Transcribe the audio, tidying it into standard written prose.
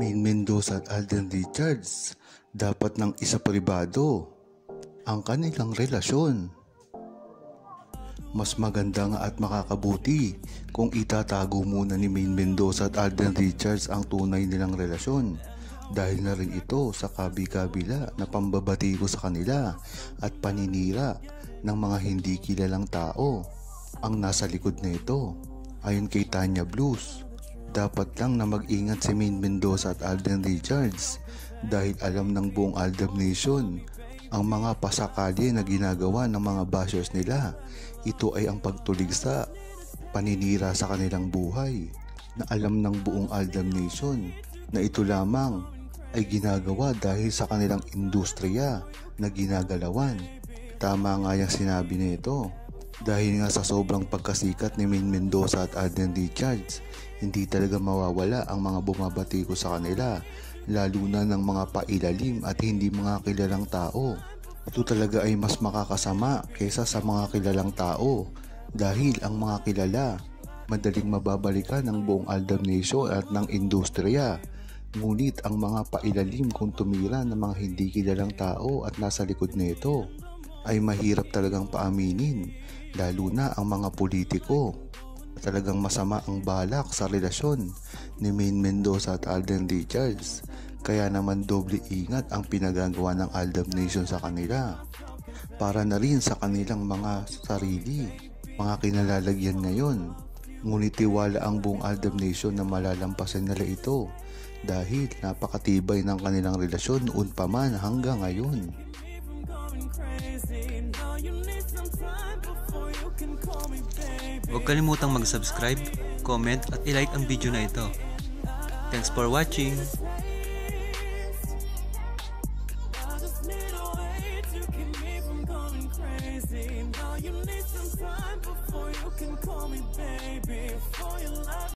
Main Mendoza at Alden Richards, dapat ng isa pribado ang kanilang relasyon. Mas maganda nga at makakabuti kung itatago muna ni Main Mendoza at Alden Richards ang tunay nilang relasyon, dahil na rin ito sa kabi-kabila na pambabatiko sa kanila at paninira ng mga hindi kilalang tao ang nasa likod na ito. Ayon kay Tanya Blues, dapat lang na mag-ingat si Main Mendoza at Alden Richards dahil alam ng buong Aldab Nation ang mga pasakali na ginagawa ng mga bashers nila. Ito ay ang pagtuligsa, paninira sa kanilang buhay, na alam ng buong Aldab Nation na ito lamang ay ginagawa dahil sa kanilang industriya na ginagalawan. Tama nga yung sinabi nito, dahil nga sa sobrang pagkasikat ni Main Mendoza at Alden Richards, hindi talaga mawawala ang mga bumabatiko sa kanila, lalo na ng mga pailalim at hindi mga kilalang tao. Ito talaga ay mas makakasama kaysa sa mga kilalang tao, dahil ang mga kilala madaling mababalikan ng buong Aldab Nation at ng industriya. Ngunit ang mga pailalim kung tumira ng mga hindi kilalang tao at nasa likod nito ay mahirap talagang paaminin, lalo na ang mga politiko. Talagang masama ang balak sa relasyon ni Main Mendoza at Alden Richards, kaya naman doble ingat ang pinagagawa ng Aldab Nation sa kanila, para na rin sa kanilang mga sarili, mga kinalalagyan ngayon. Ngunit tiwala ang buong Aldab Nation na malalampasan nila ito, dahil napakatibay ng kanilang relasyon noon pa man hanggang ngayon. Huwag kalimutang mag-subscribe, comment at i-like ang video na ito. Thanks for watching!